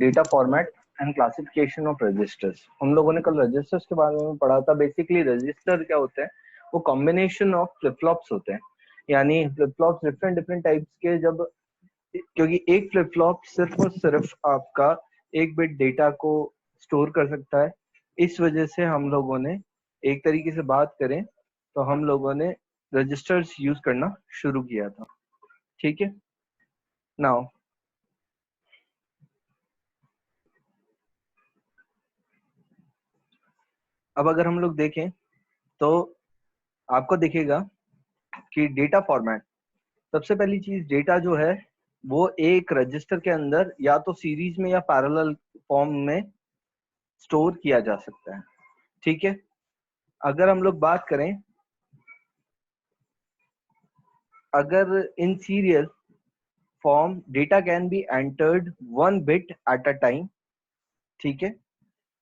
Data format and classification of registers. हम लोगों ने कल रजिस्टर्स के बारे में पढ़ा था। बेसिकली रजिस्टर क्या होते हैं, वो कॉम्बिनेशन ऑफ फ्लिप फ्लॉप्स होते हैं। यानी flip flops different different types के, जब क्योंकि एक फ्लिप फ्लॉप सिर्फ और सिर्फ आपका एक बिट डेटा को स्टोर कर सकता है, इस वजह से हम लोगों ने एक तरीके से बात करें तो हम लोगों ने रजिस्टर्स यूज करना शुरू किया था। ठीक है, नाउ अब अगर हम लोग देखें तो आपको दिखेगा कि डेटा फॉर्मेट, सबसे पहली चीज डेटा जो है वो एक रजिस्टर के अंदर या तो सीरीज में या पैरेलल फॉर्म में स्टोर किया जा सकता है। ठीक है, अगर हम लोग बात करें, अगर in serial form data can be entered one bit at a time. ठीक है,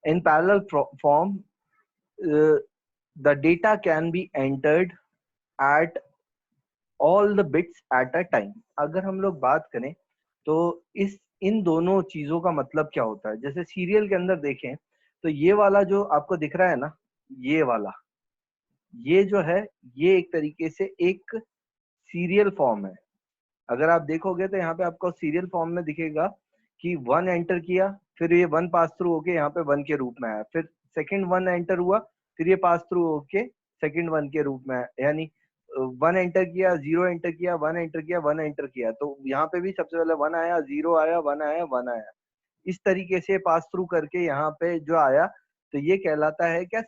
in parallel form the data can be entered at all the bits at a time. अगर हम लोग बात करें तो इस इन दोनों चीजों का मतलब क्या होता है, जैसे सीरियल के अंदर देखें तो ये वाला जो आपको दिख रहा है ना, ये वाला, ये जो है, ये एक तरीके से एक सीरियल फॉर्म है। अगर आप देखोगे तो यहाँ पे आपको सीरियल फॉर्म में दिखेगा कि वन एंटर किया, फिर ये वन पास थ्रू होके यहाँ पे वन के रूप में आया, फिर सेकंड वन एंटर हुआ, फिर ये पास थ्रू होके सेकंड वन के रूप में आया। यानी वन एंटर किया, जीरो एंटर किया, वन एंटर किया, वन एंटर किया, तो यहाँ पे भी सबसे पहले वन आया, जीरो आया, वन आया, वन आया, इस तरीके से पास थ्रू करके यहाँ पे जो आया, तो ये कहलाता है क्या,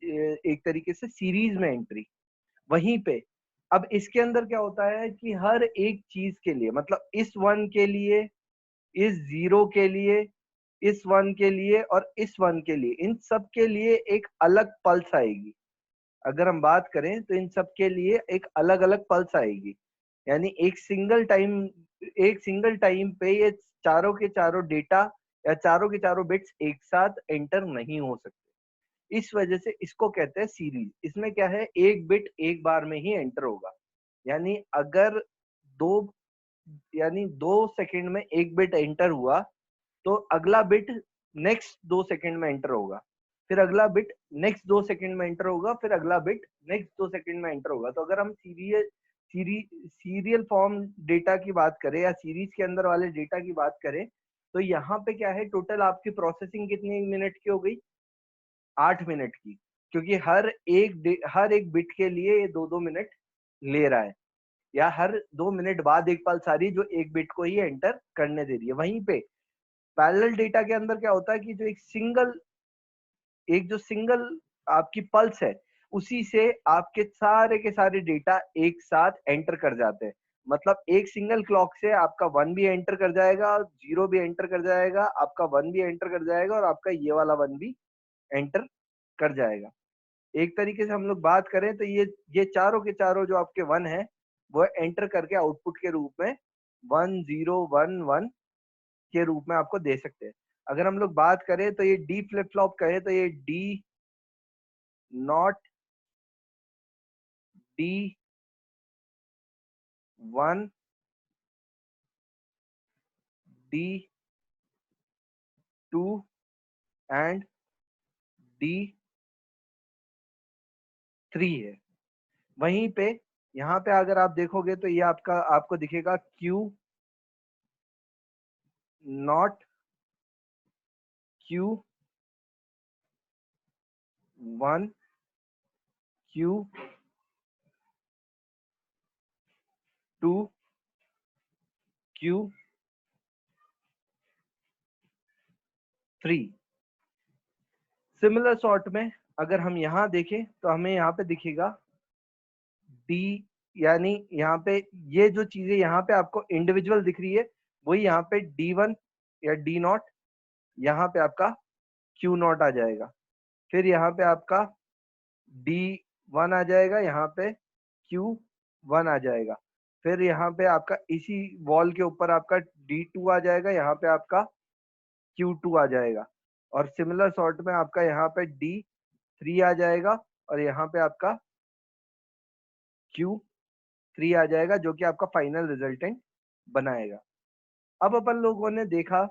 एक तरीके से सीरीज में एंट्री। वहीं पे अब इसके अंदर क्या होता है कि हर एक चीज के लिए, मतलब इस वन के लिए, इस जीरो के लिए, इस वन के लिए और इस वन के लिए, इन सब के लिए एक अलग पल्स आएगी। अगर हम बात करें तो इन सब के लिए एक अलग अलग पल्स आएगी। यानी एक सिंगल टाइम पे ये चारों के चारों डेटा या चारों के चारों बिट्स एक साथ एंटर नहीं हो सकते। इस वजह से इसको कहते हैं सीरीज। इसमें क्या है, एक बिट एक बार में ही एंटर होगा। यानी अगर दो यानी 2 सेकंड में एक बिट एंटर हुआ, तो अगला बिट नेक्स्ट 2 सेकंड में एंटर होगा, फिर अगला बिट नेक्स्ट 2 सेकंड में एंटर होगा, फिर अगला बिट नेक्स्ट 2 सेकंड में एंटर होगा। तो अगर हम सीरियल फॉर्म डेटा की बात करें या सीरीज के अंदर वाले डेटा की बात करें, तो यहाँ पे क्या है, टोटल आपकी प्रोसेसिंग कितनी मिनट की हो गई, 8 मिनट की, क्योंकि हर एक बिट के लिए ये 2-2 मिनट ले रहा है, या हर 2 मिनट बाद एक पल्स आ रही है जो एक बिट को ही एंटर करने दे रही है। वहीं पे पैरेलल डेटा के अंदर क्या होता है कि जो एक सिंगल आपकी पल्स है, उसी से आपके सारे के सारे डेटा एक साथ एंटर कर जाते हैं। मतलब एक सिंगल क्लॉक से आपका वन भी एंटर कर जाएगा, जीरो भी एंटर कर जाएगा, आपका वन भी एंटर कर जाएगा, और आपका ये वाला वन भी एंटर कर जाएगा। एक तरीके से हम लोग बात करें तो ये चारों के चारों जो आपके वन है, वो एंटर करके आउटपुट के रूप में 1011 के रूप में आपको दे सकते हैं। अगर हम लोग बात करें तो ये डी फ्लिप फ्लॉप कहे तो ये D not, D1, D2 and D3 है। वहीं पे यहाँ पे अगर आप देखोगे तो ये आपको दिखेगा Q0, Q1, Q2, Q3। Similar sort में अगर हम यहाँ देखें तो हमें यहाँ पे दिखेगा डी, यानी यहाँ पे ये जो चीजें यहाँ पे आपको इंडिविजुअल दिख रही है, वही यहाँ पे D1 या D0, यहाँ पे आपका Q0 आ जाएगा, फिर यहाँ पे आपका D1 आ जाएगा, यहाँ पे Q1 आ जाएगा, फिर यहाँ पे आपका इसी वॉल के ऊपर आपका D2 आ जाएगा, यहाँ पे आपका Q2 आ जाएगा, और सिमिलर सॉर्ट में आपका यहाँ पे D3 आ जाएगा, और यहाँ पे आपका Q3 आ जाएगा, जो कि आपका फाइनल रिजल्टेंट बनाएगा। अब अपन लोगों ने देखा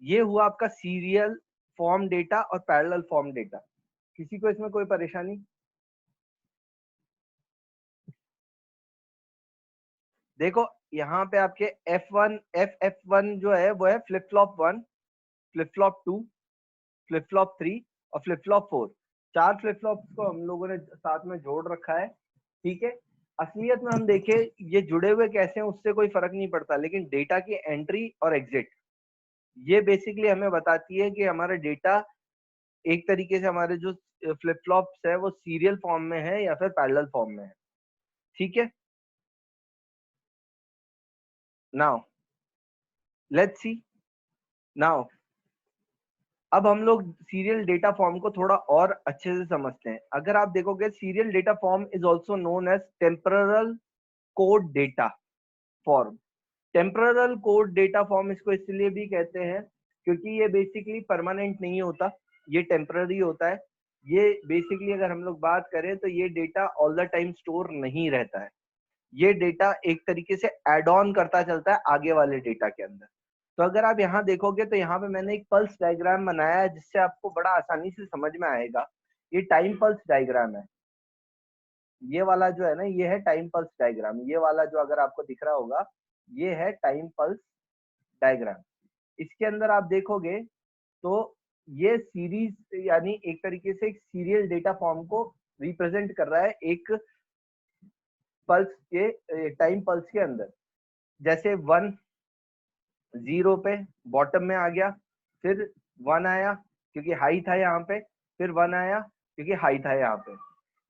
ये हुआ आपका सीरियल फॉर्म डेटा और पैरेलल फॉर्म डेटा। किसी को इसमें कोई परेशानी? देखो यहाँ पे आपके F1 जो है वो है flip flop 1, flip flop 2, flip flop 3 और फ्लिप फ्लॉप 4। 4 फ्लिप फ्लॉप्स को हम लोगों ने साथ में जोड़ रखा है, ठीक है। असलियत में हम देखें ये जुड़े हुए कैसे हैं उससे कोई फर्क नहीं पड़ता, लेकिन डेटा की एंट्री और एग्जिट ये बेसिकली हमें बताती है कि हमारा डेटा एक तरीके से हमारे जो फ्लिप फ्लॉप्स है वो सीरियल फॉर्म में है या फिर पैरेलल फॉर्म में है, ठीक है। Now let's see. नाउ अब हम लोग सीरियल डेटा फॉर्म को थोड़ा और अच्छे से समझते हैं। अगर आप देखोगे serial data form is also known as temporal code data form. Temporal code data form इसको इसलिए भी कहते हैं क्योंकि ये बेसिकली परमानेंट नहीं होता, ये टेम्पररी होता है। ये बेसिकली अगर हम लोग बात करें तो ये data all the time store नहीं रहता है, ये डेटा एक तरीके से एड ऑन करता चलता है आगे वाले डेटा के अंदर। तो अगर आप यहाँ देखोगे तो यहाँ पे मैंने एक पल्स डायग्राम बनाया है जिससे आपको बड़ा आसानी से समझ में आएगा। ये टाइम पल्स डायग्राम है, ये वाला जो है ना ये है टाइम पल्स डायग्राम। ये वाला जो अगर आपको दिख रहा होगा ये है टाइम पल्स डायग्राम। इसके अंदर आप देखोगे तो ये सीरीज यानी एक तरीके से एक सीरियल डेटा फॉर्म को रिप्रेजेंट कर रहा है एक पल्स के टाइम पल्स के अंदर। जैसे 1 0 पे बॉटम में आ गया, फिर 1 आया क्योंकि हाई था यहाँ पे, फिर 1 आया क्योंकि हाई था यहाँ पे।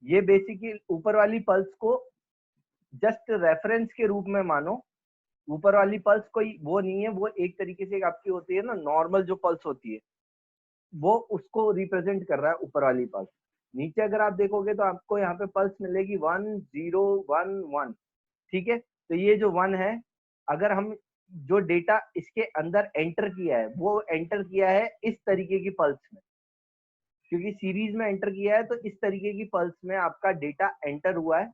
ये बेसिकली ऊपर वाली पल्स को जस्ट रेफरेंस के रूप में मानो। ऊपर वाली पल्स कोई वो नहीं है, वो एक तरीके से आपकी होती है ना नॉर्मल जो पल्स होती है, वो उसको रिप्रेजेंट कर रहा है ऊपर वाली पल्स। नीचे अगर आप देखोगे तो आपको यहाँ पे पल्स मिलेगी 1 0 1 1, ठीक है। तो ये जो 1 है, अगर हम जो डेटा इसके अंदर एंटर किया है वो एंटर किया है इस तरीके की पल्स में, क्योंकि सीरीज में एंटर किया है तो इस तरीके की पल्स में आपका डेटा एंटर हुआ है।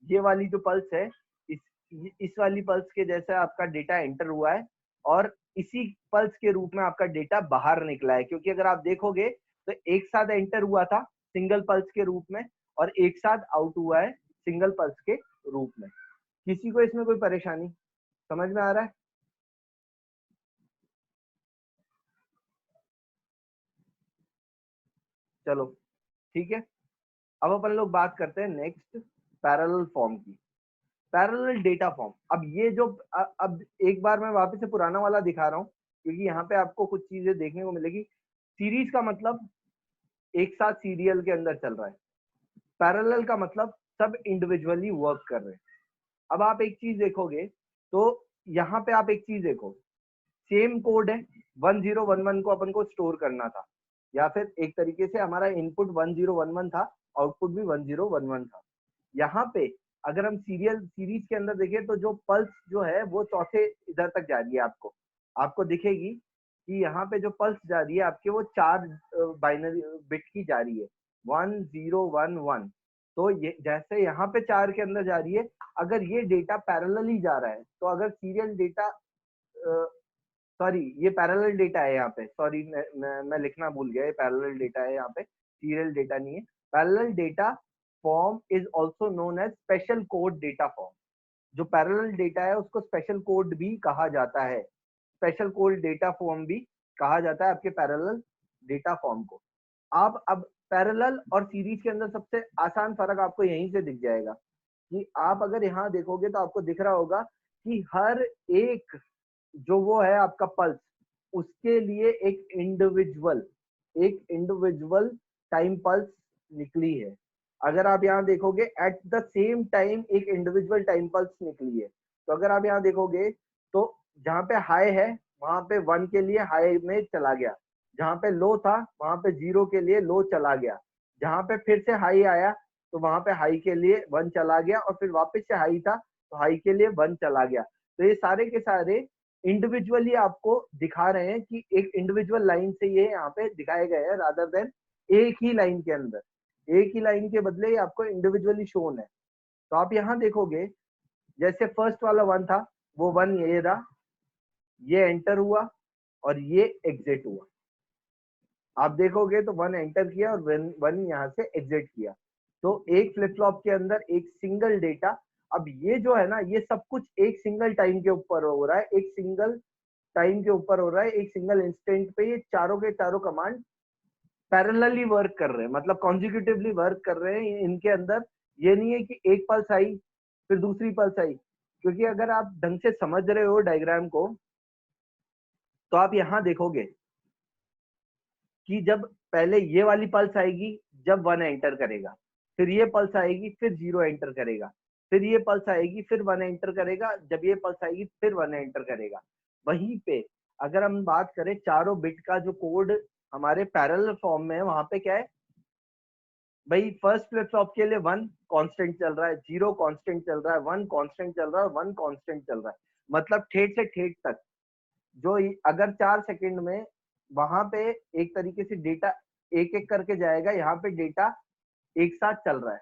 ये वाली जो पल्स है इस इस वाली पल्स के जैसे आपका डेटा एंटर हुआ है और इसी पल्स के रूप में आपका डेटा बाहर निकला है। क्योंकि अगर आप देखोगे तो एक साथ एंटर हुआ था सिंगल पल्स के रूप में और एक साथ आउट हुआ है सिंगल पल्स के रूप में। किसी को इसमें कोई परेशानी समझ में आ रहा है? चलो ठीक है। अब अपन लोग बात करते हैं नेक्स्ट पैरेलल फॉर्म की। पैरेलल डेटा फॉर्म, अब ये जो अब एक बार मैं वापस से पुराना वाला दिखा रहा हूँ क्योंकि यहाँ पे आपको कुछ चीजें देखने को मिलेगी। सीरीज का मतलब एक साथ सीरियल के अंदर चल रहा है, पैरेलल का मतलब सब इंडिविजुअली वर्क कर रहे हैं। अब आप एक चीज देखोगे तो यहाँ पे आप एक चीज देखो, सेम कोड है, 1011 को अपन को स्टोर करना था या फिर एक तरीके से हमारा इनपुट 1011 था, आउटपुट भी 1011 था। यहाँ पे अगर हम सीरीज के अंदर देखें तो जो पल्स जो है वो चौथे इधर तक जा रही है, आपको आपको दिखेगी कि यहाँ पे जो पल्स जा रही है आपके वो 4 बाइनरी बिट की जा रही है, 1011। तो ये जैसे यहाँ पे 4 के अंदर जा रही है, अगर ये डेटा पैरेलली जा रहा है तो अगर सीरियल डेटा सॉरी ये पैरेलल डेटा है यहाँ पे, सॉरी मैं लिखना भूल गया, ये पैरेलल डेटा है यहाँ पे, सीरियल डेटा नहीं है। Parallel data form is also known as special code data form. जो पैरेलल डेटा है उसको स्पेशल कोड भी कहा जाता है, स्पेशल कोड डेटा फॉर्म भी कहा जाता है आपके पैरेलल डेटा फॉर्म को। आप अब पैरेलल और सीरीज के अंदर सबसे आसान फर्क आपको यहीं से दिख जाएगा कि आप अगर यहाँ देखोगे तो आपको दिख रहा होगा कि हर एक जो वो है आपका पल्स, उसके लिए एक इंडिविजुअल टाइम पल्स निकली है। अगर आप यहाँ देखोगे एट द सेम टाइम एक इंडिविजुअल टाइम पल्स निकली है। तो अगर आप यहाँ देखोगे तो जहाँ पे हाई है वहां पे 1 के लिए हाई में चला गया, जहाँ पे लो था वहां पे 0 के लिए लो चला गया, जहाँ पे फिर से हाई आया तो वहां पे हाई के लिए 1 चला गया और फिर वापस से हाई था तो हाई के लिए 1 चला गया। तो ये सारे के सारे इंडिविजुअली आपको दिखा रहे हैं कि एक इंडिविजुअल लाइन से ये यहाँ पे दिखाए गए हैं रादर देन एक ही लाइन के अंदर, एक ही लाइन के बदले ये आपको इंडिविजुअली शोन है। तो आप यहाँ देखोगे जैसे फर्स्ट वाला 1 था वो 1 ये रहा, ये एंटर हुआ, और ये एग्जिट हुआ। आप देखोगे तो 1 एंटर किया और 1 यहाँ से एग्जिट किया। तो एक फ्लिप फ्लॉप के अंदर एक सिंगल डेटा, अब ये जो है ना, ये सब कुछ एक सिंगल टाइम के ऊपर हो रहा है, एक सिंगल टाइम के ऊपर हो रहा है, एक सिंगल इंस्टेंट पे ये चारों के चारों कमांड पैरेलली वर्क कर रहे हैं, मतलब कॉन्जिक्यूटिवली वर्क कर रहे हैं इनके अंदर। ये नहीं है कि एक पल्स आई फिर दूसरी पल्स आई, क्योंकि अगर आप ढंग से समझ रहे हो डायग्राम को तो आप यहां देखोगे कि जब पहले ये वाली पल्स आएगी जब 1 एंटर करेगा, फिर ये पल्स आएगी फिर 0 एंटर करेगा, फिर ये पल्स आएगी फिर 1 एंटर करेगा, जब ये पल्स आएगी फिर 1 एंटर करेगा। वहीं पे अगर हम बात करें चारों बिट का जो कोड हमारे पैरेलल फॉर्म में है, वहां पे क्या है भाई, फर्स्ट फ्लिप फ्लॉप के लिए 1 कांस्टेंट चल रहा है, 0 कांस्टेंट चल रहा है, 1 कांस्टेंट चल रहा है, 1 कांस्टेंट चल रहा है। मतलब ठेठ से ठेठ तक जो अगर 4 सेकंड में वहां पे एक तरीके से डेटा एक एक करके जाएगा, यहाँ पे डेटा एक साथ चल रहा है।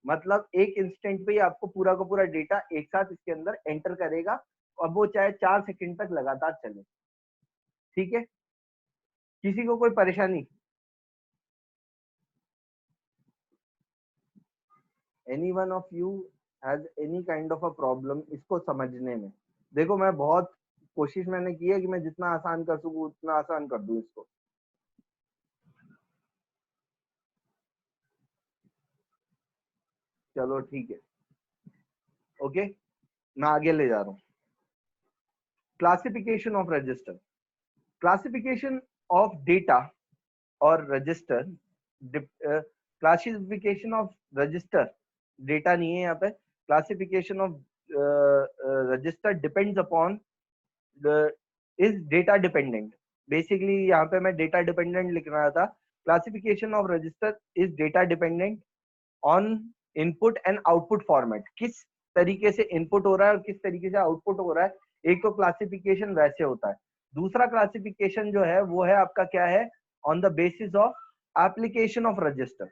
मतलब एक इंस्टेंट पे ही आपको पूरा का पूरा डेटा एक साथ इसके अंदर एंटर करेगा, और वो चाहे 4 सेकंड तक लगातार चले। ठीक है, किसी को कोई परेशानी? Any one of you has any kind of a problem इसको समझने में? देखो, मैं बहुत कोशिश मैंने की है कि मैं जितना आसान कर सकूं उतना आसान कर दूं इसको। चलो ठीक है, ओके, मैं आगे ले जा रहा हूँ। Classification of register, classification of data और register, classification of register, data नहीं है यहाँ पे, classification of register depends upon is data dependent. Basically यहाँ पे मैं डेटा डिपेंडेंट लिख रहा था। Classification of register is data dependent on input and output format, किस तरीके से इनपुट हो रहा है और किस तरीके से आउटपुट हो रहा है। एक तो क्लासिफिकेशन वैसे होता है, दूसरा क्लासिफिकेशन जो है वो है आपका क्या है, on the basis of application of register.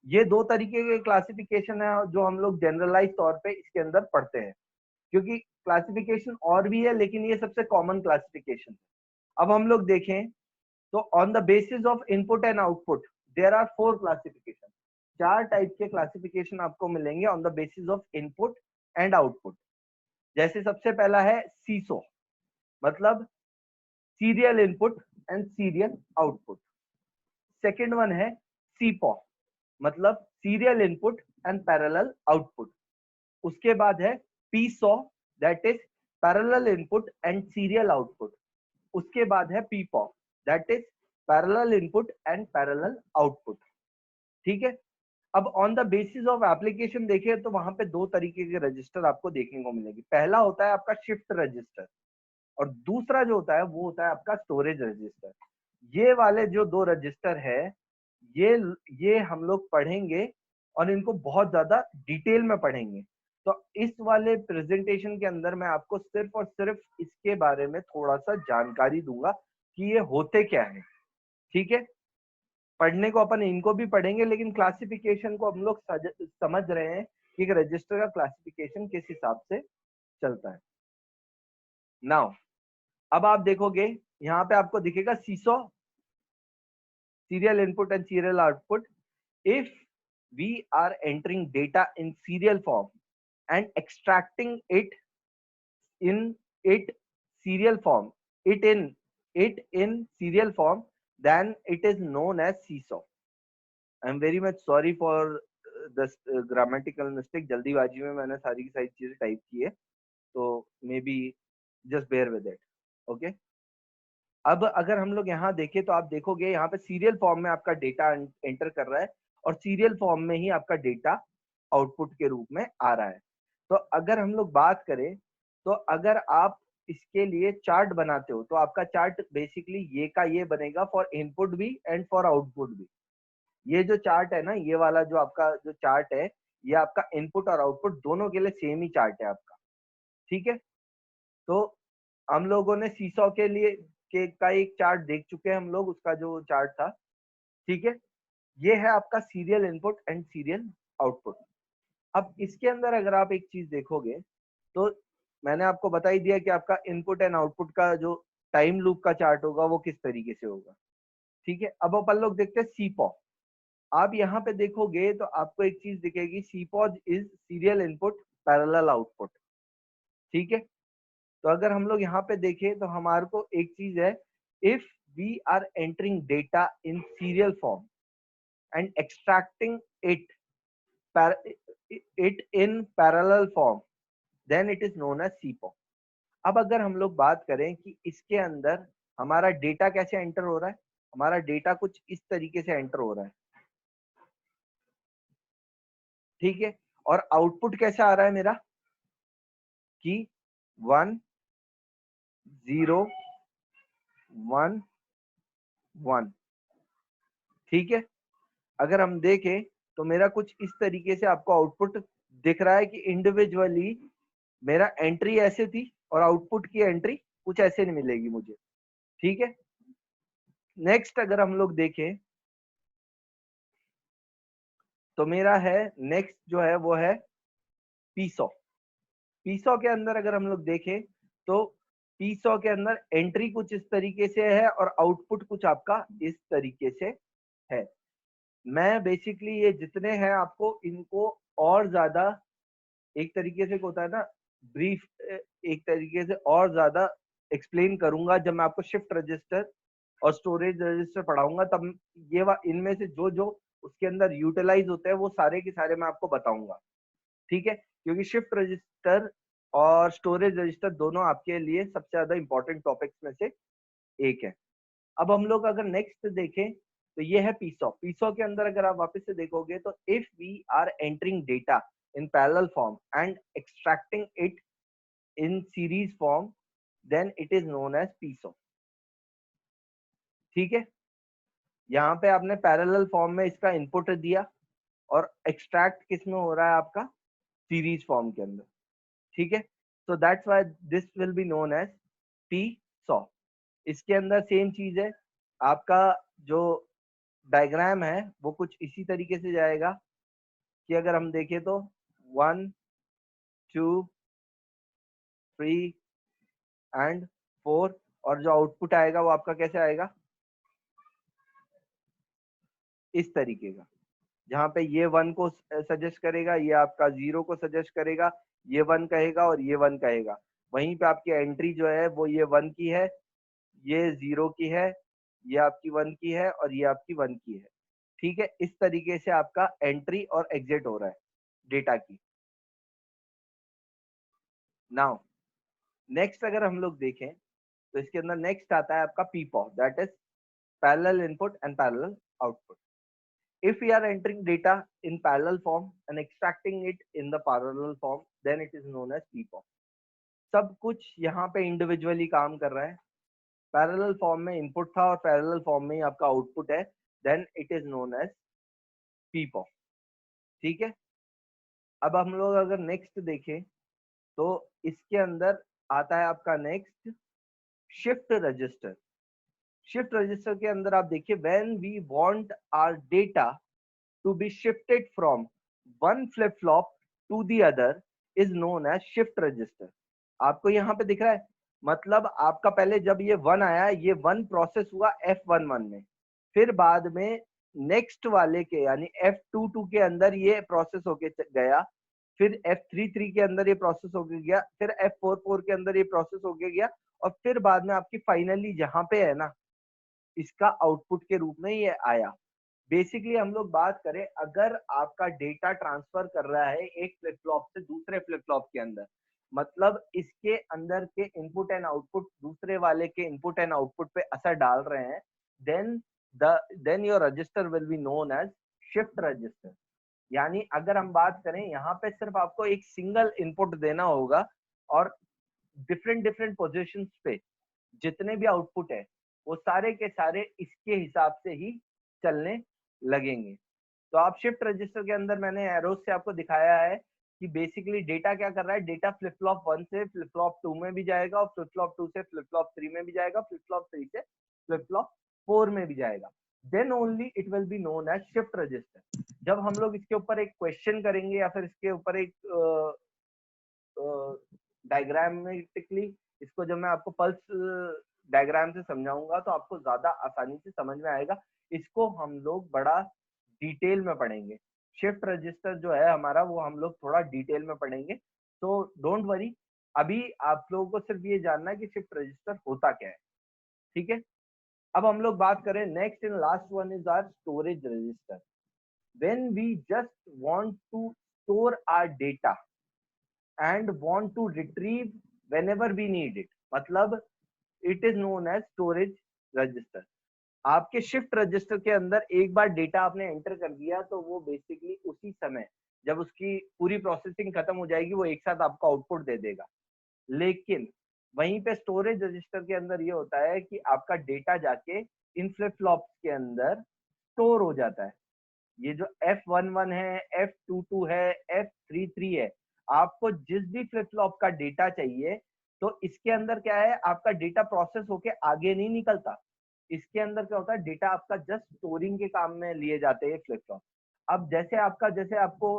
ये दो तरीके के क्लासिफिकेशन है जो हम लोग जनरलाइज तौर पे इसके अंदर पढ़ते हैं, क्योंकि क्लासिफिकेशन और भी है लेकिन ये सबसे कॉमन क्लासिफिकेशन है। अब हम लोग देखें तो on the basis of input and output there are 4 classification. 4 type के क्लासिफिकेशन आपको मिलेंगे on the basis of input and output. जैसे सबसे पहला है सीसो, मतलब serial input and serial output. Second one है सीपॉ, मतलब serial input and parallel output. उसके बाद है PISO, that is parallel input and serial output. उसके बाद है PIPO, that is parallel input and parallel output. ठीक है, अब on the basis of application देखें तो वहां पे दो तरीके के रजिस्टर आपको देखने को मिलेगी। पहला होता है आपका शिफ्ट रजिस्टर, और दूसरा जो होता है वो होता है आपका स्टोरेज रजिस्टर। ये वाले जो दो रजिस्टर है, ये ये हम लोग पढ़ेंगे और इनको बहुत ज्यादा डिटेल में पढ़ेंगे। तो इस वाले प्रेजेंटेशन के अंदर मैं आपको सिर्फ और सिर्फ इसके बारे में थोड़ा सा जानकारी दूंगा कि ये होते क्या है। ठीक है, पढ़ने को अपन इनको भी पढ़ेंगे, लेकिन क्लासिफिकेशन को हम लोग समझ रहे हैं कि एक रजिस्टर का क्लासिफिकेशन किस हिसाब से चलता है। नाउ अब आप देखोगे यहाँ पे आपको दिखेगा सीसो, serial input and serial output. If we are entering data in serial form and extracting it in it serial form, it in serial form, then it is known as seesaw. I am very much sorry for this grammatical mistake. जल्दीबाजी में मैंने सारी की सारी चीजें type की है, तो may be just bear with it. Okay, अब अगर हम लोग यहाँ देखें तो आप देखोगे यहाँ पे सीरियल फॉर्म में आपका डेटा एंटर कर रहा है और सीरियल फॉर्म में ही आपका डेटा आउटपुट के रूप में आ रहा है। तो अगर हम लोग बात करें तो अगर आप इसके लिए चार्ट बनाते हो तो आपका चार्ट बेसिकली ये का ये बनेगा फॉर इनपुट भी एंड फॉर आउटपुट भी। ये जो चार्ट है ना, ये वाला जो आपका जो चार्ट है, ये आपका इनपुट और आउटपुट दोनों के लिए सेम ही चार्ट है आपका। ठीक है, तो हम लोगों ने सीसॉ के लिए का एक चार्ट देख चुके हैं हम लोग, उसका जो चार्ट था। ठीक है, ये है आपका serial input and serial output. अब इसके अंदर अगर आप एक चीज देखोगे तो मैंने आपको बता ही दिया कि आपका इनपुट एंड आउटपुट का जो टाइम लूप का चार्ट होगा वो किस तरीके से होगा। ठीक है, अब अपन लोग देखते हैं सीपॉ। आप यहाँ पे देखोगे तो आपको एक चीज दिखेगी, SIPOs is serial input parallel output. ठीक है, तो अगर हम लोग यहाँ पे देखें तो हमारे को एक चीज है, if we are entering data in serial form and extracting it in parallel form, then it is known as SIPO. अब अगर हम लोग बात करें कि इसके अंदर हमारा डेटा कैसे एंटर हो रहा है, हमारा डेटा कुछ इस तरीके से एंटर हो रहा है। ठीक है, और आउटपुट कैसा आ रहा है मेरा कि 1 0 1 1। ठीक है, अगर हम देखें तो मेरा कुछ इस तरीके से आपको आउटपुट दिख रहा है कि इंडिविजुअली मेरा एंट्री ऐसे थी और आउटपुट की एंट्री कुछ ऐसे नहीं मिलेगी मुझे। ठीक है, नेक्स्ट अगर हम लोग देखें तो मेरा है नेक्स्ट जो है वो है पीसॉ। पीसॉ के अंदर अगर हम लोग देखें तो पीसॉ के अंदर एंट्री कुछ इस तरीके से है और आउटपुट कुछ आपका इस तरीके से है। मैं बेसिकली ये जितने हैं आपको इनको और ज्यादा एक तरीके से होता है ना ब्रीफ, एक तरीके से और ज्यादा एक्सप्लेन करूंगा जब मैं आपको शिफ्ट रजिस्टर और स्टोरेज रजिस्टर पढ़ाऊंगा, तब ये इनमें से जो जो उसके अंदर यूटिलाइज होते हैं वो सारे के सारे मैं आपको बताऊंगा। ठीक है, क्योंकि शिफ्ट रजिस्टर और स्टोरेज रजिस्टर दोनों आपके लिए सबसे ज्यादा इंपॉर्टेंट टॉपिक्स में से एक है। अब हम लोग अगर नेक्स्ट देखें तो ये है पीसॉ। पीसॉ के अंदर अगर आप वापस से देखोगे तो if we are entering data in parallel form and extracting it in series form, then it is known as PISO. ठीक है, यहाँ पे आपने पैरेलल फॉर्म में इसका इनपुट दिया और एक्सट्रैक्ट किस में हो रहा है आपका सीरीज फॉर्म के अंदर। ठीक है, so that's why this will be known as P-SAW। इसके अंदर सेम चीज है, आपका जो डायग्राम है वो कुछ इसी तरीके से जाएगा कि अगर हम देखें तो 1 2 3 एंड 4, और जो आउटपुट आएगा वो आपका कैसे आएगा इस तरीके का, जहाँ पे ये 1 को सजेस्ट करेगा, ये आपका 0 को सजेस्ट करेगा, ये 1 कहेगा और ये 1 कहेगा। वहीं पे आपकी एंट्री जो है वो ये 1 की है, ये 0 की है, ये आपकी 1 की है और ये आपकी 1 की है। ठीक है, इस तरीके से आपका एंट्री और एग्जिट हो रहा है डेटा की। नाउ नेक्स्ट अगर हम लोग देखें तो इसके अंदर नेक्स्ट आता है आपका PIPO, that is parallel input and parallel output. If we are entering data in parallel form and extracting it in the parallel form, then it is known as PPOP। सब कुछ यहाँ पे इंडिविजुअली काम कर रहा है, पैरेलल फॉर्म में input था और पैरेलल फॉर्म में ही आपका आउटपुट है, then it is known as PPOP। ठीक है, अब हम लोग अगर नेक्स्ट देखें तो इसके अंदर आता है आपका next shift register. Shift register के अंदर आप देखिए, when we want our data to be shifted from one flip flop to the other is known as shift register। आपको यहाँ पे दिख रहा है, मतलब आपका पहले जब ये 1 आया, ये 1 प्रोसेस हुआ F11 में, फिर बाद में नेक्स्ट वाले के यानी F22 के अंदर ये प्रोसेस होके गया, फिर F33 के अंदर ये प्रोसेस होके गया, फिर F44 के अंदर ये प्रोसेस होके गया, और फिर बाद में आपकी फाइनली जहां पे है ना, इसका आउटपुट के रूप में ये आया। बेसिकली हम लोग बात करें, अगर आपका डेटा ट्रांसफर कर रहा है एक फ्लिप फ्लॉप से दूसरे फ्लिप फ्लॉप के अंदर, मतलब इसके अंदर के इनपुट एंड आउटपुट दूसरे वाले के इनपुट एंड आउटपुट पे असर डाल रहे हैं, then your register will be known as shift register. यानी अगर हम बात करें, यहाँ पे सिर्फ आपको एक सिंगल इनपुट देना होगा और डिफरेंट डिफरेंट पोजिशन पे जितने भी आउटपुट है वो सारे के सारे इसके हिसाब से ही चलने लगेंगे। तो आप शिफ्ट रजिस्टर के अंदर मैंने एरोस से आपको दिखाया है कि बेसिकली डेटा क्या कर रहा है, डेटा फ्लिप फ्लॉप 1 से फ्लिप फ्लॉप 2 में भी जाएगा और फ्लिप फ्लॉप 2 से फ्लिप फ्लॉप 3 में भी जाएगा, फ्लिप फ्लॉप 3 से फ्लिप फ्लॉप 4 में भी जाएगा, then only it will be known as shift register. जब हम लोग इसके ऊपर एक क्वेश्चन करेंगे या फिर इसके ऊपर एक डायग्रामेटिकली इसको जब मैं आपको पल्स डायग्राम से समझाऊंगा तो आपको ज्यादा आसानी से समझ में आएगा। इसको हम लोग बड़ा डिटेल में पढ़ेंगे। शिफ्ट रजिस्टर जो है हमारा वो हम लोग थोड़ा डिटेल में पढ़ेंगे, तो डोंट वरी। अभी आप लोगों को सिर्फ ये जानना है कि शिफ्ट रजिस्टर होता क्या है, ठीक है। अब हम लोग बात करें next and last one is are storage register. When we just want to store our data and want to retrieve whenever we need it, मतलब it is known as storage register. आपके शिफ्ट रजिस्टर के अंदर एक बार data आपने enter कर दिया तो वो बेसिकली उसी समय जब उसकी पूरी प्रोसेसिंग खत्म हो जाएगी वो एक साथ आपको आउटपुट दे देगा। लेकिन वहीं पे स्टोरेज रजिस्टर के अंदर ये होता है कि आपका डेटा जाके इन फ्लिप फ्लॉप्स के अंदर स्टोर हो जाता है। ये जो F11 है, F22 है, F33 है, आपको जिस भी फ्लिप फ्लॉप का डेटा चाहिए तो इसके अंदर क्या है, आपका डेटा प्रोसेस होके आगे नहीं निकलता। इसके अंदर क्या होता है, डेटा आपका जस्ट स्टोरिंग के काम में लिए जाते हैं फ्लिप फ्लॉप। अब जैसे आपको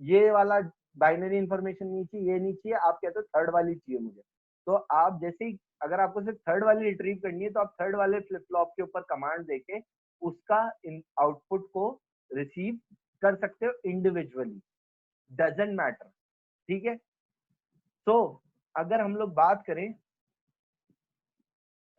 ये वाला बाइनरी इंफॉर्मेशन नहीं चाहिए, ये नहीं चाहिए, आप कहते हो थर्ड वाली चाहिए मुझे, तो आप जैसे ही अगर आपको सिर्फ थर्ड वाली रिट्रीव करनी है तो आप थर्ड वाले फ्लिप फ्लॉप के ऊपर कमांड देके उसका आउटपुट को रिसीव कर सकते हो इंडिविजुअली, डजेंट मैटर, ठीक है। तो अगर हम लोग बात करें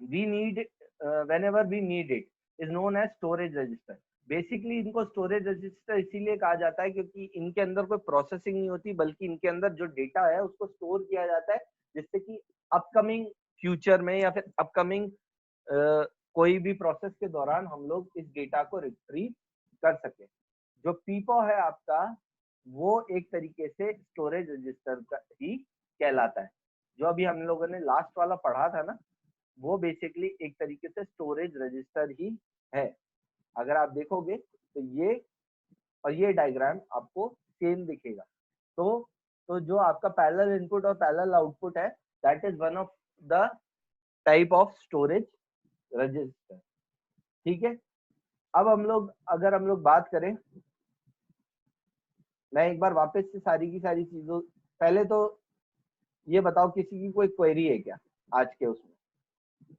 we need whenever we need it is known as storage register. Basically इनको स्टोरेज रजिस्टर इसीलिए कहा जाता है क्योंकि इनके अंदर कोई प्रोसेसिंग नहीं होती, बल्कि इनके अंदर जो डेटा है उसको स्टोर किया जाता है, जिससे कि अपकमिंग फ्यूचर में या फिर अपकमिंग कोई भी प्रोसेस के दौरान हम लोग इस डेटा को रिट्रीव कर सके। जो पीपो है आपका वो एक तरीके से स्टोरेज रजिस्टर का ही कहलाता है। जो अभी हम लोगों ने लास्ट वाला पढ़ा था ना, वो बेसिकली एक तरीके से स्टोरेज रजिस्टर ही है। अगर आप देखोगे तो ये और ये डायग्राम आपको सेम दिखेगा। तो जो आपका पैरेलल इनपुट और पैरेलल आउटपुट है, that is one of the type of storage register, ठीक है। अब अगर हम लोग बात करें, मैं एक बार वापस से सारी की सारी चीजों, पहले तो ये बताओ किसी की कोई क्वेरी है क्या आज के उसमें।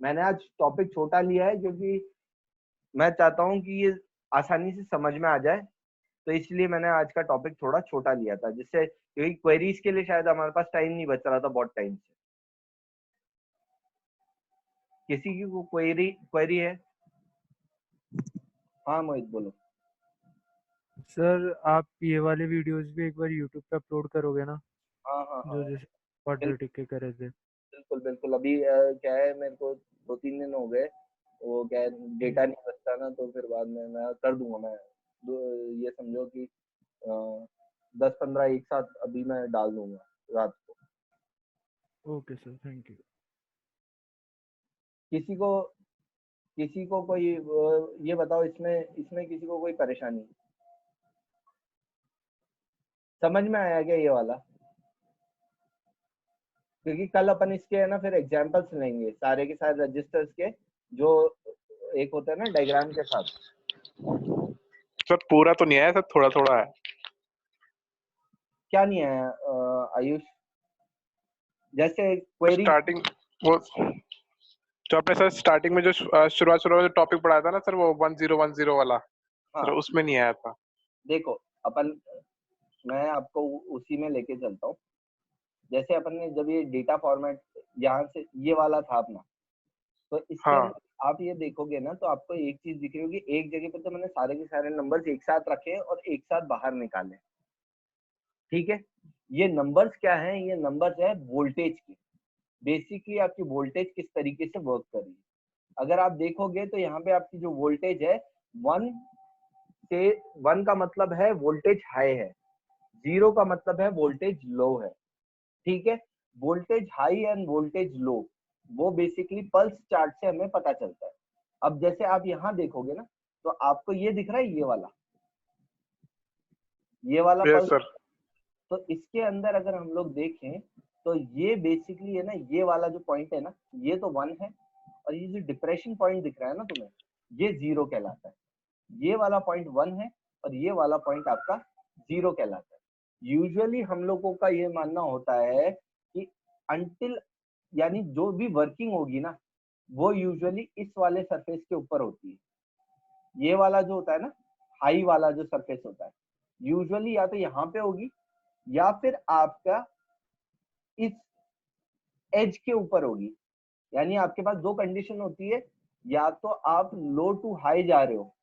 मैंने आज टॉपिक छोटा लिया है क्योंकि मैं चाहता हूँ कि ये आसानी से समझ में आ जाए, तो इसलिए मैंने आज का टॉपिक थोड़ा छोटा लिया था, जिससे क्योंकि क्वेरीज के लिए शायद हमारे पास टाइम नहीं बच रहा था बहुत टाइम से। किसी की को क्वेरी है? हाँ मोहित बोलो। सर आप ये वाले वीडियोस भी एक बार यूट्यूब पे अपलोड करोगे ना, हाँ हाँ हाँ, जो जैसे क्वाड्रेटिक के करे थे। बिल्कुल बिल्कुल। अभी क्या है, मेरे को 2-3 दिन हो गए, वो क्या है डेटा नहीं बचता ना, तो फिर बाद में मैं कर दूंगा। मैं ये समझो कि 10-15 एक साथ अभी मैं डाल दूंगा रात को। Okay sir, thank you. किसी को कोई ये बताओ, इसमें इसमें किसी को कोई परेशानी समझ में आया क्या ये वाला? क्योंकि कल अपन इसके है ना फिर एग्जांपल्स लेंगे सारे के सारे रजिस्टर्स के, जो एक होता है ना डायग्राम के साथ। सर पूरा तो नहीं आया सर, थोड़ा थोड़ा है। क्या नहीं आया आयुष? जैसे क्वेरी स्टार्टिंग वो जो आपने सर स्टार्टिंग में जो शुरुआत में जो टॉपिक पढ़ाया था ना सर, वो 1010 वाला, हाँ सर उसमें नहीं आया था। देखो अपन, मैं आपको उसी में लेके चलता हूँ। जैसे अपन ने जब ये डेटा फॉर्मेट यहाँ से ये वाला था अपना, तो इसके हाँ अंदर आप ये देखोगे ना तो आपको एक चीज दिख रही होगी, एक जगह पे तो मैंने सारे के सारे नंबर्स एक साथ रखे और एक साथ बाहर निकाले, ठीक है। ये नंबर्स क्या है, ये नंबर्स है वोल्टेज की। बेसिकली आपकी वोल्टेज किस तरीके से वर्क कर रही है। अगर आप देखोगे तो यहाँ पे आपकी जो वोल्टेज है, 1 से 1 का मतलब है वोल्टेज हाई है, 0 का मतलब है वोल्टेज लो है, ठीक है। वोल्टेज हाई एंड वोल्टेज लो वो बेसिकली पल्स चार्ट से हमें पता चलता है। अब जैसे आप यहाँ देखोगे ना तो आपको ये दिख रहा है, ये वाला यस पल्स। सर। तो इसके अंदर अगर हम लोग देखें तो ये बेसिकली है ना, ये वाला जो पॉइंट है ना, ये तो 1 है, और ये जो डिप्रेशन पॉइंट दिख रहा है ना तुम्हें, ये 0 कहलाता है। ये वाला पॉइंट 1 है और ये वाला पॉइंट आपका 0 कहलाता है। यूजुअली हम लोगों का ये मानना होता है कि अंटिल, यानी जो भी वर्किंग होगी ना, वो यूजुअली इस वाले सरफेस के ऊपर होती है। ये वाला जो होता है ना, हाई वाला जो सरफेस होता है, यूजुअली या तो यहाँ पे होगी या फिर आपका इस एज के ऊपर होगी। यानी आपके पास दो कंडीशन होती है, या तो आप लो टू हाई जा रहे हो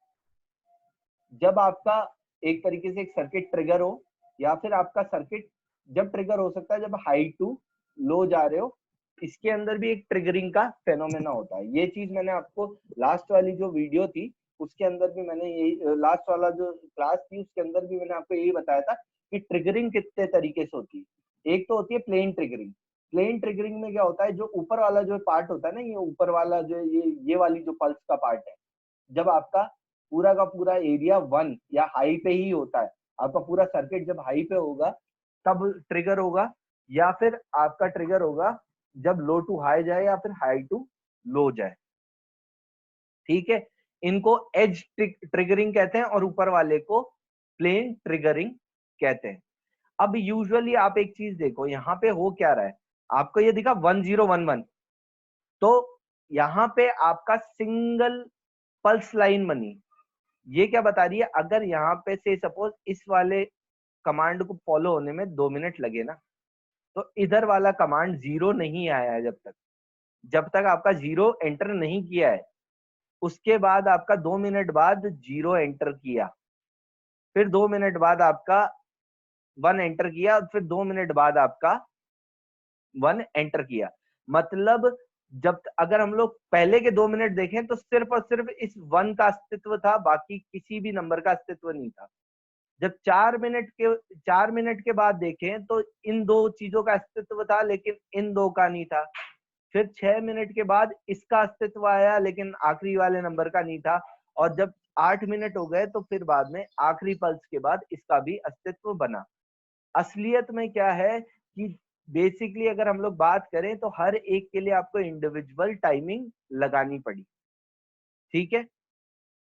जब आपका एक तरीके से एक सर्किट ट्रिगर हो, या फिर आपका सर्किट जब ट्रिगर हो सकता है जब हाई टू लो जा रहे हो। इसके अंदर भी एक ट्रिगरिंग का फेनोमेना होता है। ये चीज मैंने आपको लास्ट वाली जो वीडियो थी उसके अंदर भी मैंने यही, लास्ट वाला जो क्लास थी उसके अंदर भी मैंने आपको यही बताया था कि ट्रिगरिंग कितने तरीके से होती है। एक तो होती है प्लेन ट्रिगरिंग। प्लेन ट्रिगरिंग में क्या होता है, जो ऊपर वाला जो पार्ट होता है ना, ये ऊपर वाला जो ये वाली जो पल्स का पार्ट है, जब आपका पूरा का पूरा एरिया 1 या हाई पे ही होता है, आपका पूरा सर्किट जब हाई पे होगा तब ट्रिगर होगा, या फिर आपका ट्रिगर होगा जब लो टू हाई जाए या फिर हाई टू लो जाए। ठीक है, इनको एज ट्रिगरिंग कहते हैं और ऊपर वाले को प्लेन ट्रिगरिंग कहते हैं। अब यूजुअली आप एक चीज देखो, यहाँ पे हो क्या रहा है, आपको ये दिखा 1011, तो यहाँ पे आपका सिंगल पल्स लाइन बनी। ये क्या बता रही है, अगर यहाँ पे से सपोज इस वाले कमांड को फॉलो होने में 2 मिनट लगे ना, तो इधर वाला कमांड 0 नहीं आया है जब तक आपका 0 एंटर नहीं किया है। उसके बाद आपका 2 मिनट बाद 0 एंटर किया, फिर 2 मिनट बाद आपका 1 एंटर किया, फिर 2 मिनट बाद आपका 1 एंटर किया। मतलब जब अगर हम लोग पहले के 2 मिनट देखें तो सिर्फ और सिर्फ इस 1 का अस्तित्व था, बाकी किसी भी नंबर का अस्तित्व नहीं था। जब 4 मिनट के बाद देखें तो इन दो चीजों का अस्तित्व था लेकिन इन दो का नहीं था। फिर 6 मिनट के बाद इसका अस्तित्व आया लेकिन आखिरी वाले नंबर का नहीं था। और जब 8 मिनट हो गए तो फिर बाद में आखिरी पल्स के बाद इसका भी अस्तित्व बना। असलियत में क्या है कि बेसिकली अगर हम लोग बात करें तो हर एक के लिए आपको इंडिविजुअल टाइमिंग लगानी पड़ी। ठीक है,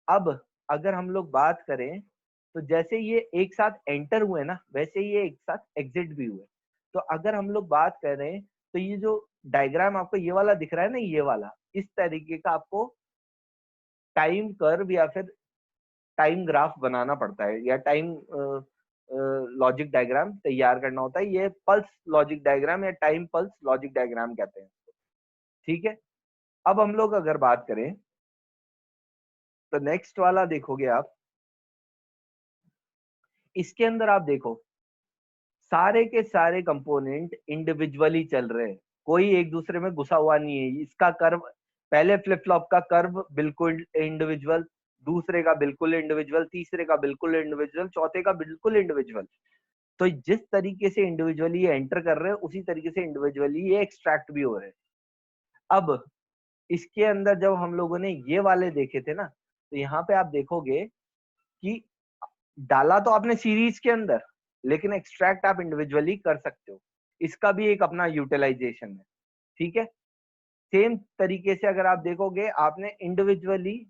अब अगर हम लोग बात करें तो जैसे ये एक साथ एंटर हुए ना, वैसे ये एक साथ एग्जिट भी हुए। तो अगर हम लोग बात करें तो ये जो डायग्राम आपको ये वाला दिख रहा है ना, ये वाला इस तरीके का आपको टाइम कर्व या फिर टाइम ग्राफ बनाना पड़ता है, या टाइम लॉजिक डायग्राम तैयार करना होता है। ये पल्स लॉजिक डायग्राम या टाइम पल्स लॉजिक डायग्राम कहते हैं। ठीक है, अब हम लोग अगर बात करें तो नेक्स्ट वाला देखोगे आप, इसके अंदर आप देखो सारे के सारे कंपोनेंट इंडिविजुअली चल रहे हैं, कोई एक दूसरे में घुसा हुआ नहीं है। इसका कर्व, पहले फ्लिप फ्लॉप का कर्व बिल्कुल इंडिविजुअल, दूसरे का बिल्कुल इंडिविजुअल, तीसरे का बिल्कुल इंडिविजुअल, चौथे का बिल्कुल इंडिविजुअल। तो जिस तरीके से इंडिविजुअली ये एंटर कर रहे हैं उसी तरीके से इंडिविजुअली ये एक्सट्रैक्ट भी हो रहे हैं। अब इसके अंदर जब हम लोगों ने ये वाले देखे थे ना, तो यहाँ पे आप देखोगे कि डाला तो आपने सीरीज के अंदर, लेकिन एक्सट्रैक्ट आप इंडिविजुअली कर सकते हो। इसका भी एक अपना यूटिलाइजेशन है। ठीक है, सेम तरीके से अगर आप देखोगे, आपने इंडिविजुअली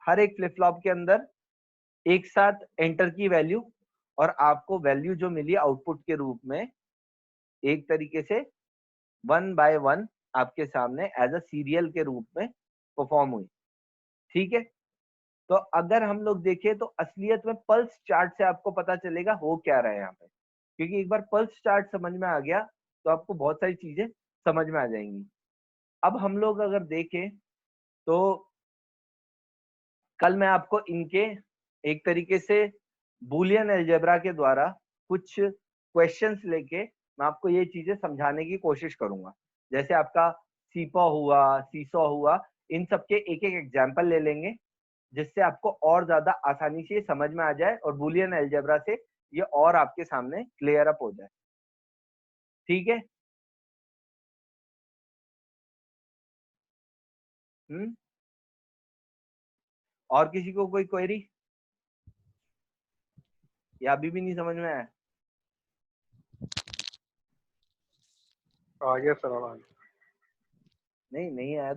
हर एक फ्लिप फ्लॉप के अंदर एक साथ एंटर की वैल्यू, और आपको वैल्यू जो मिली आउटपुट के रूप में एक तरीके से 1 बाय 1 आपके सामने एज अ सीरियल के रूप में परफॉर्म हुई। ठीक है, तो अगर हम लोग देखें तो असलियत में पल्स चार्ट से आपको पता चलेगा हो क्या रहा है यहाँ पे, क्योंकि एक बार पल्स चार्ट समझ में आ गया तो आपको बहुत सारी चीजें समझ में आ जाएंगी। अब हम लोग अगर देखें तो कल मैं आपको इनके एक तरीके से बूलियन अलजेब्रा के द्वारा कुछ क्वेश्चंस लेके मैं आपको ये चीजें समझाने की कोशिश करूंगा। जैसे आपका सीपा हुआ, सीसॉ हुआ, इन सब के एक एक एग्जाम्पल ले लेंगे जिससे आपको और ज्यादा आसानी से समझ में आ जाए और बूलियन अलजेब्रा से ये और आपके सामने क्लियर अप हो जाए। ठीक है, और किसी को कोई क्वेरी या अभी भी नहीं समझ में आया? आ गया सर, आ गया। नहीं आया